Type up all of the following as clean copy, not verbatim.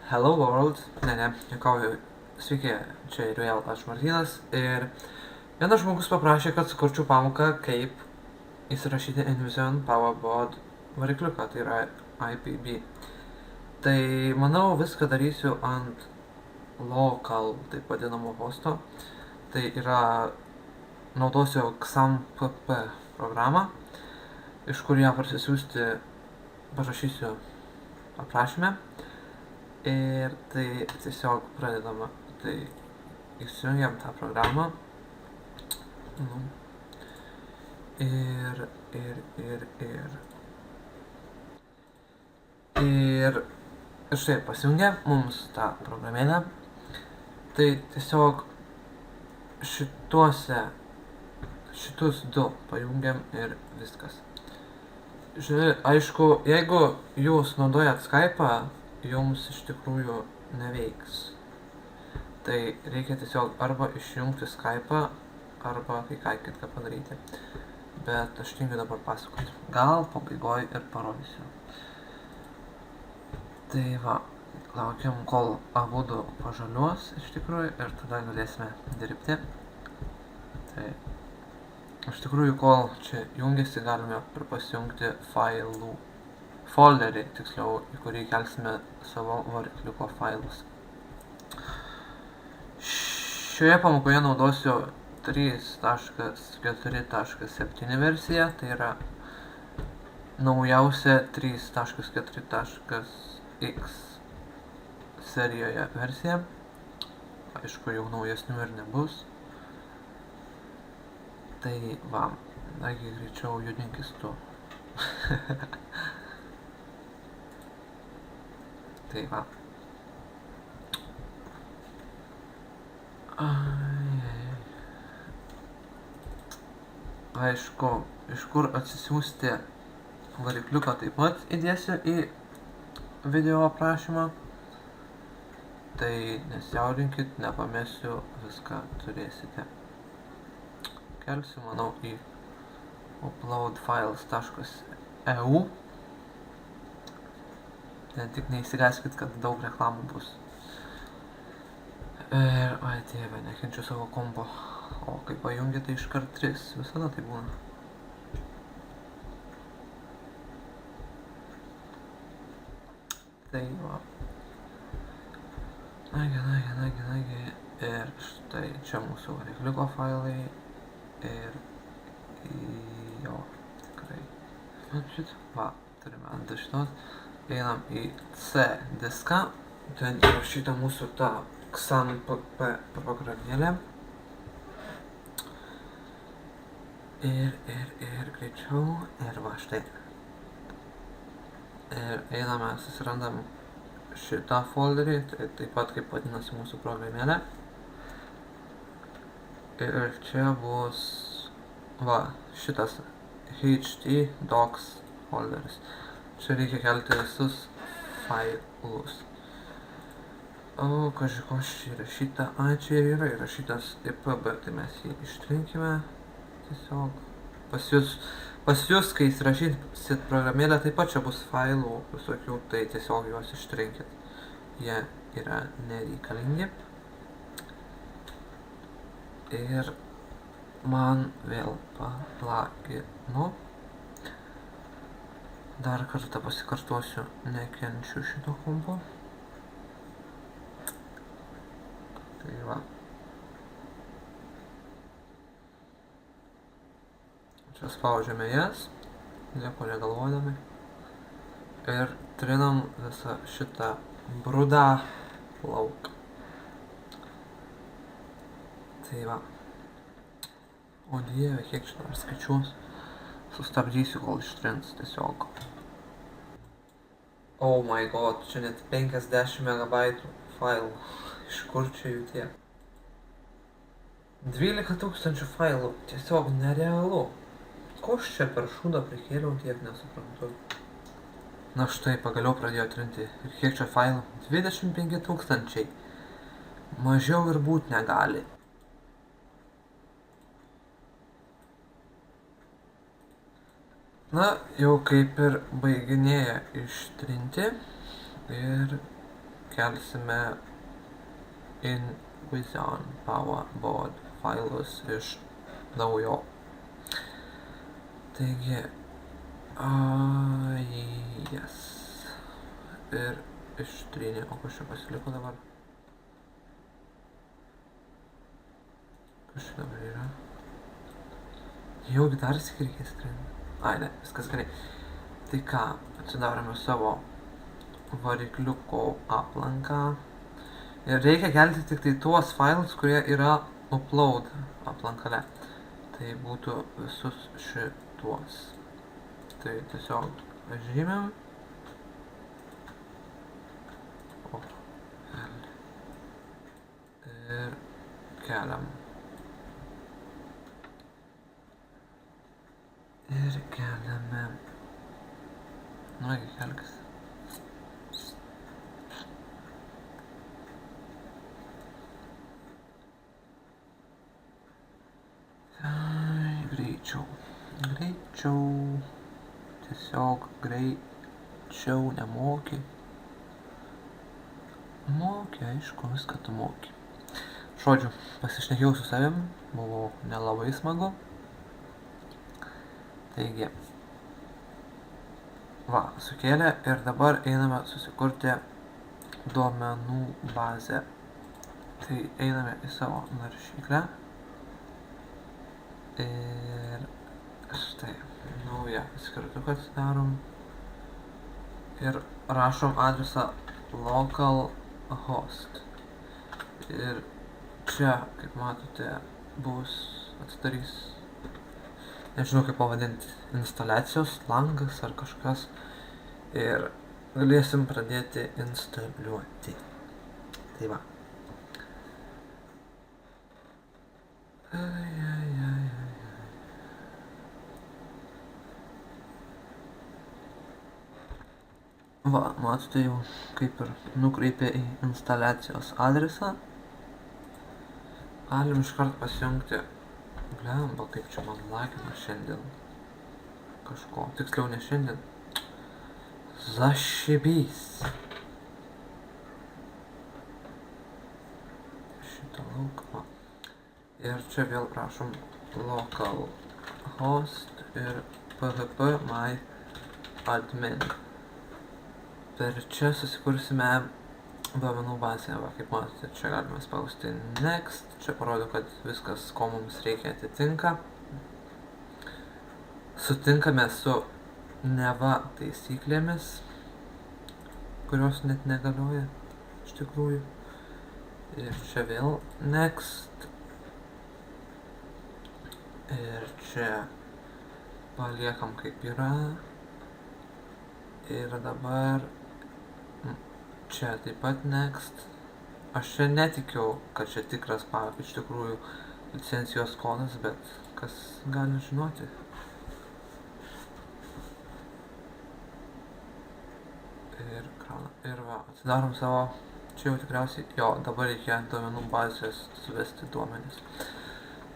Hello World, ne, juokauju. Sveiki, čia ir vėl aš Martynas. Ir vienas žmogus paprašė, kad sukurčiau pamoką, kaip įsirašyti InVision PowerBoard varikliuką, tai yra IPB. Tai manau viską darysiu ant local, taip vadinamo hosto. Tai yra naudosiu XAMPP programą, iš kur ją parsisiųsti parašysiu aprašyme. Ir tai tiesiog pradedama. Tai įsijungiam tą programą. Ir štai pasijungia mums tą programėlę. Tai tiesiog šitus du pajungiam ir viskas. Aišku, jeigu jūs naudojat Skype'ą, jums iš tikrųjų neveiks. Tai reikia tiesiog arba išjungti Skype'ą, arba kai ką kitką padaryti. Bet aš tingiu dabar pasakoti. Gal pabaigoj ir parodysiu. Tai va, laukiam, kol abudu pažaliuos iš tikrųjų ir tada galėsime dirbti. Tai iš tikrųjų, kol čia jungiasi, galime pasijungti folderį, tiksliau, į kurį kelsime savo varikliuko failus. Šioje pamokoje naudosiu 3.4.7 versiją, tai yra naujausia 3.4.x serijoje versija. Aišku, jau naujesnių ir nebus. Tai va, nagi greičiau judinkis tu. Tai va. Aišku, iš kur atsisiųsti varikliuką taip pat įdėsiu į video aprašymą. Tai nesijaudinkit, nepamesiu, viską turėsite. Kelsiu, manau, į uploadfiles.eu. Tik neįsigąskit, kad daug reklamų bus. Ir, oi dieve, nekenčiu savo kompo. O kai pajungi, tai iškart 3. Visada tai būna. Tai va. Nagi. Ir štai čia mūsų varikliuko failai. Ir jo, tikrai. Va, turime ant šitos. Einam į C diską. Ten įrašyta mūsų ta XAMPP programėlė. Ir greičiau. Ir va, štai. Ir einame, susirandam šitą folderį, tai taip pat kaip vadinasi mūsų programėlė. Ir čia bus, va, šitas HT docs folderis. Čia reikia kelti visus failus. O, kažko čia įrašyta, čia ir yra įrašytas IPB, tai mes jį ištrinkime. Tiesiog pas jūs, kai įsirašysit programėlę, taip pat čia bus failų visokių, tai tiesiog juos ištrinkit. Jie yra nereikalingi. Ir man vėl palagino. Dar kartą pasikartosiu, nekenčiu šito kompo. Tai va. Čia spaudžiame jas, nieko negalvodami. Ir trinam visą šitą brudą lauk. Tai va. O dieve, kiek čia dar skaičiuos. Sustabdysiu, kol ištrins tiesiog. Oh my god, čia net 50 MB failų. Iš kur čia jų tiek? 12 000 failų, tiesiog nerealu. Ko aš čia per šūdą prikėliau, tiek nesuprantu. Na štai, pagaliau pradėjo trinti. Ir kiek čia failų? 25 000. Mažiau ir būt negali. Na, jau kaip ir baiginėja ištrinti ir kelsime InVision PowerBoard failus iš naujo. Taigi, yes. Ir ištrynė, o kas čia pasiliko dabar? Kas čia dabar yra? Jau dar sėk reikės trynti. Ai, ne, viskas gerai. Tai ką, atsidarome savo varikliuko aplanką. Ir reikia kelti tik tai tuos failus, kurie yra upload aplankale. Tai būtų visus šituos. Tai tiesiog žymėm. Ir keliam. Ir keliame. Nuegi kelkis. Greičiau. Tiesiog greičiau nemoki. Moki, aišku, viską tu moki. Žodžiu, pasišnekėjau su savim, buvo nelabai smagu. Taigi, va, sukėlė ir dabar einame susikurti duomenų bazę. Tai einame į savo naršyklę. Ir štai, naują skirtuką atsidarom. Ir rašom adresą localhost. Ir čia, kaip matote, bus atsidarys, nežinau kaip pavadinti, instaliacijos langas ar kažkas. Ir galėsim pradėti instaliuoti. Tai va. Va, matote jau kaip ir nukreipė į instaliacijos adresą. Galim iškart pasijungti. Blemba, kaip čia man lagina šiandien. Kažko, tiksliau ne šiandien. Zašibys. Šitą lauką. Ir čia vėl prašom localhost ir php my admin. Per čia susikursime duomenų bazę. Va, kaip matote, čia galime spausti next. Čia parodo, kad viskas, ko mums reikia, atitinka. Sutinkame su neva taisyklėmis, kurios net negalioja iš tikrųjų. Ir čia vėl next. Ir čia paliekam kaip yra. Ir dabar čia taip pat next. Aš čia netikiu, kad čia tikras iš tikrųjų licencijos kodas, bet kas gali žinoti. Ir va, atsidarom savo, čia jau tikriausiai, jo, dabar reikia duomenų bazės suvesti duomenis.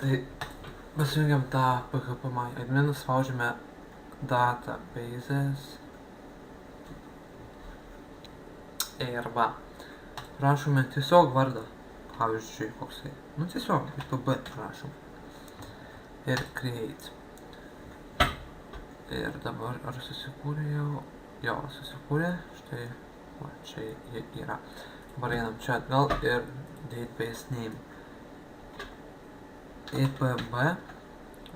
Tai pasijungiam tą php my admin, spaudžiame databases. Ir va, rašome tiesiog vardą, pavyzdžiui, koksai, nu tiesiog, b rašom. Ir create. Ir dabar, ar susikūrė jau? Jo, susikūrė, štai, va, čia jie yra. Dabar einam čia atgal ir database name. EPB,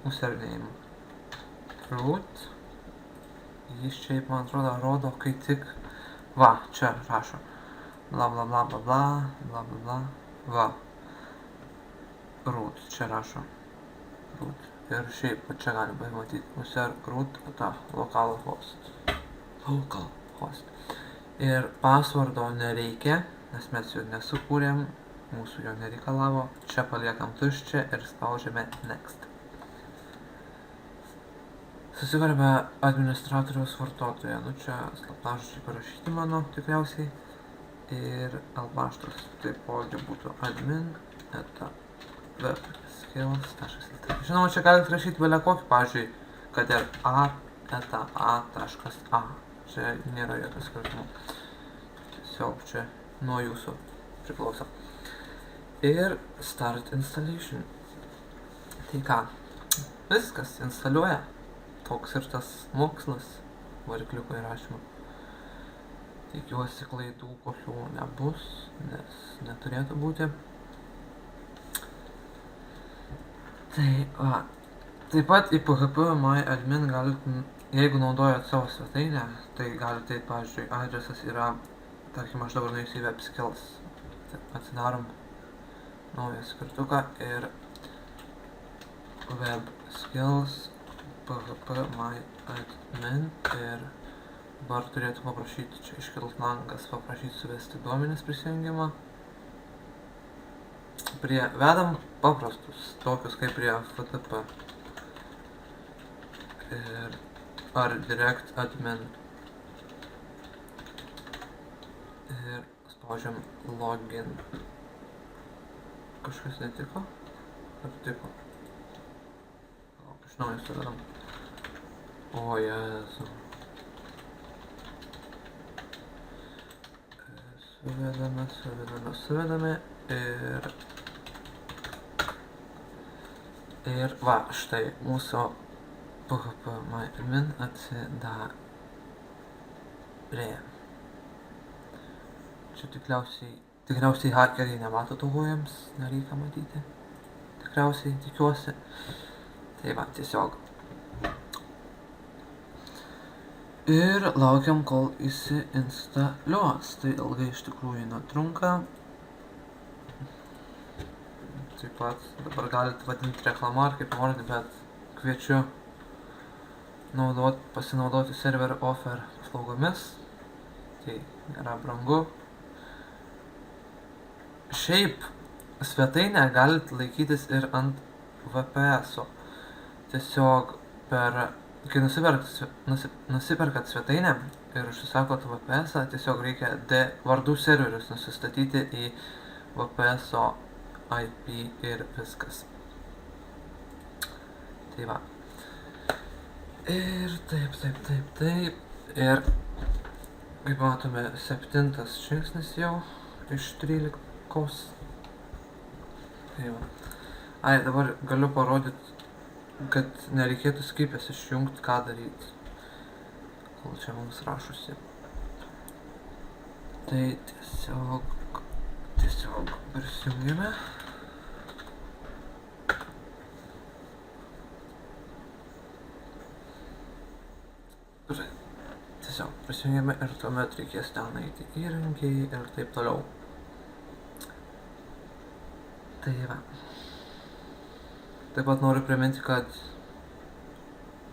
username. Root. Jis čia, man atrodo, rodo, kai tik va, čia rašo. Bla bla bla bla bla, bla bla bla. Va. Root, čia rašo. Root. Ir šiaip, čia galim pamatyti. User root, localhost. Localhost. Ir passwordo nereikia, nes mes jo nesukūrėm, mūsų jo nereikalavo. Čia paliekam tuščią ir spaudžiame next. Susikūrėme administratoriaus vartotoją, nu čia slaptažodžiai parašyti mano tikriausiai. Ir albaštas taipogi būtų admin webskills.lt. Žinoma, čia galite rašyti belia kokį, pavyzdžiui, kad ir a.a.a. Čia nėra jokio skirtumo. Tiesiog čia nuo jūsų priklauso. Ir Start Installation. Tai ką, viskas instaliuoja. Toks ir tas mokslas varikliuko įrašymo. Tikiuosi klaidų kokių nebus, nes neturėtų būti. Tai va. Taip pat į PHP MyAdmin galite, jeigu naudojat savo svetainę, tai galite, pavyzdžiui, adresas yra, tarkim, aš dabar nueisiu į WebSkills. Tai atsidarom naują skirtuką ir WebSkills PHP MyAdmin ir dabar turėtų paprašyti, čia iškelt langas, paprašyti suvesti duomenis prisijungimą. Vedam paprastus, tokius kaip prie FTP. Ir ar direct admin. Ir spaudžiam login. Kažkas netiko? Ar tiko? Iš naujo suvedam. O Jezu. Suvedame ir va, štai mūsų PHP MyAdmin atsidarė. Čia tikriausiai hakeriai nemato to, ko jiems nereikia matyti. Tikriausiai, tikiuosi. Tai va, tiesiog. Ir laukiam, kol įsiinstaliuos. Tai ilgai iš tikrųjų netrunka. Taip pat dabar galite vadinti reklama ar kaip norite, bet kviečiu pasinaudoti server offer paslaugomis. Tai yra brangu. Šiaip svetainę galite laikytis ir ant VPS-o. Tiesiog kai nusiperkat svetainę ir užsisakot VPS-ą, tiesiog reikia vardų serverius nusistatyti į VPS-o IP ir viskas. Tai va. Ir taip. Ir kaip matome, 7 žingsnis jau iš 13. Tai va. Dabar galiu parodyti, kad nereikėtų skipės išjungti, ką daryti, kol čia mums rašosi. Tai tiesiog prisijungėme. Tiesiog prisijungėme ir tuomet reikės ten eiti įrankiai ir taip toliau. Tai va. Taip pat noriu priminti, kad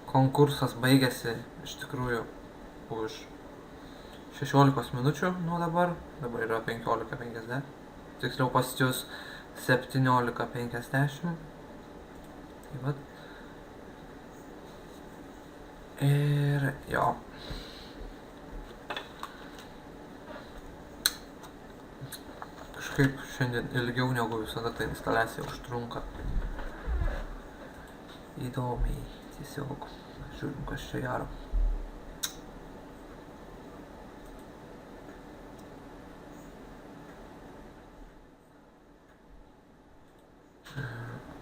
konkursas baigėsi iš tikrųjų už 16 minučių nuo dabar. Dabar yra 15:50. Tiksliau pasitius 17:50. Taip pat. Ir jo. Kažkaip šiandien ilgiau negu visada ta instaliacija užtrunka. Įdomiai, tiesiog žiūrim, kas čia gero.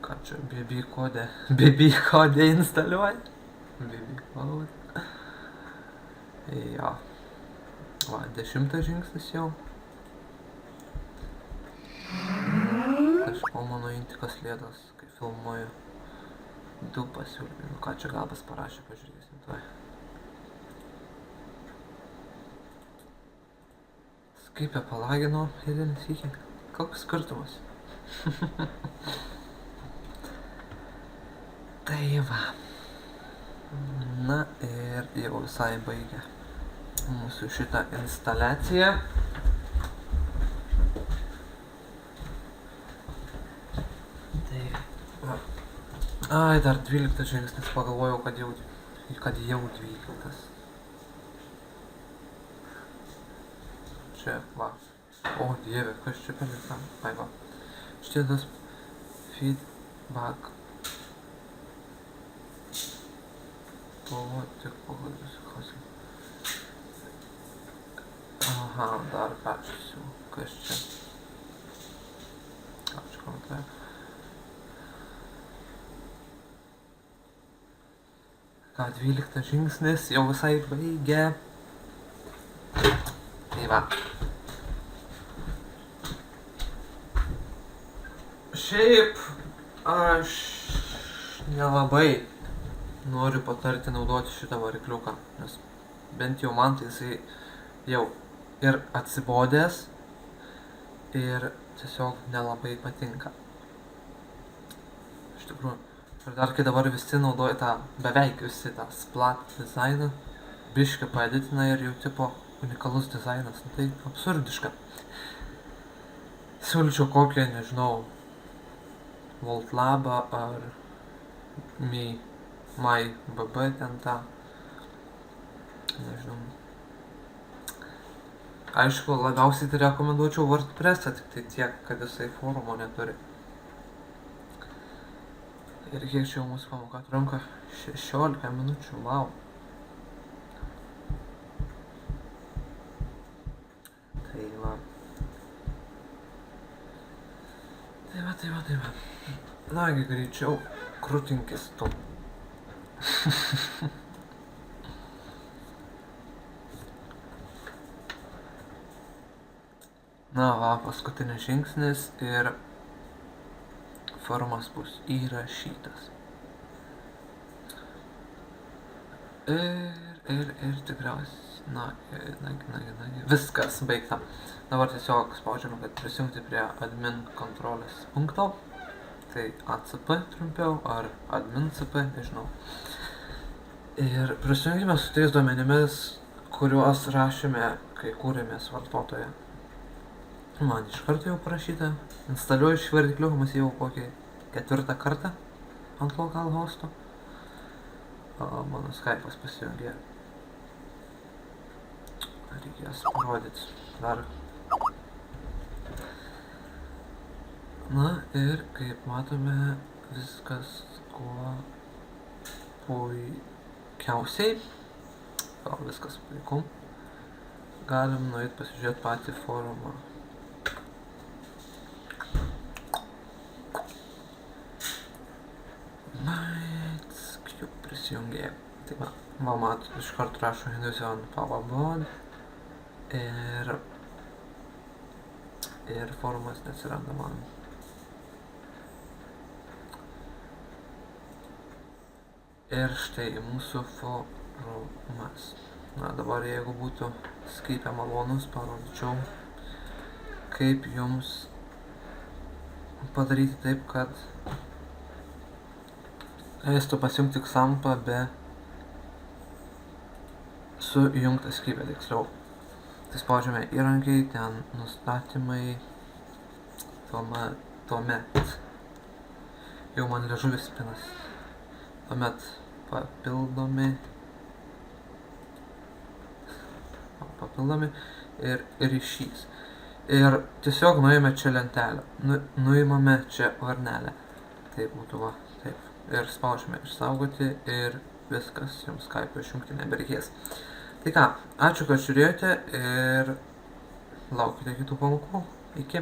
Ką čia BB kodė instaliuoja? BB kodė. Jo. Va, 10 žingsnis jau. Kažko mano intikas lėtas, kai filmuoju. 2 pasiūlymai. Ką čia Gabas parašė, pažiūrėsim tuoj. Skype palagino eilinį sykį. Koks skirtumas? Tai va. Na ir jau visai baigė mūsų šitą instaliaciją. Dar 12 žingsnis, pagalvojau, kad jau 12. Čia, va. O dieve, kas čia palikta? Va. Štai tas feedback. Tik pagalvosiu, kas. Aha, dar peržiūrėsiu. Kas čia? Gal čia komentuoja? Ką, 12 žingsnis, jau visai baigia. Tai va. Šiaip aš nelabai noriu patarti naudoti šitą varikliuką, nes bent jau man tai jisai jau ir atsibodęs ir tiesiog nelabai patinka. Iš tikrųjų. Ir dar kai dabar visi naudoja tą, beveik visi tą splat dizainą, biškį paeditina ir jau tipo unikalus dizainas, tai absurdiška. Siūlyčiau kokią, nežinau, Voltlabą ar My BB ten tą, nežinau. Aišku, labiausiai tai rekomenduočiau WordPress'ą, tik tai tiek, kad jisai forumo neturi. Ir kiek čia jau mūsų pamoka trunka? 16 minučių, wow. Tai va. Tai va. Nagi, greičiau krūtinkis tu. Na va, paskutinis žingsnis ir forumas bus įrašytas. Ir tikriausiai, nagi, viskas baigta. Dabar tiesiog spaudžiame, kad prisijungti prie admin kontrolės punkto. Tai ACP trumpiau, ar admin CP, nežinau. Ir prisijungime su tais duomenimis, kuriuos rašėme, kai kūrėmės vartotoje. Man iš karto jau parašyta. Instaliuoju šį varikliuką, mes jau kokį 4 kartą ant localhosto. Mano Skype'as pasijungė. Reikės parodyti dar. Na ir kaip matome, viskas kuo puikiausiai. Gal viskas puiku. Galim nueit pasižiūrėti patį forumą. Prisijungė. Tai va, matot, iš karto rašo Invision PowerBoard ir forumas neatsiranda man. Ir štai mūsų forumas. Na dabar jeigu būtų Skype malonus, parodyčiau, kaip jums padaryti taip, kad leistų pasijungti Xampą be sujungtą Skype, tiksliau. Tai spaudžiame įrankiai, ten nustatymai, tuomet jau man liežuvis pinas. Tuomet papildomi ir ryšys. Ir tiesiog nuėjame čia lentelę, nuimame čia varnelę. Tai būtų va, taip. Ir spaudžiame išsaugoti ir viskas, jums Skype'ą išjungti nebereikės. Tai ką, ačiū, kad žiūrėjote ir laukite kitų pamokų. Iki.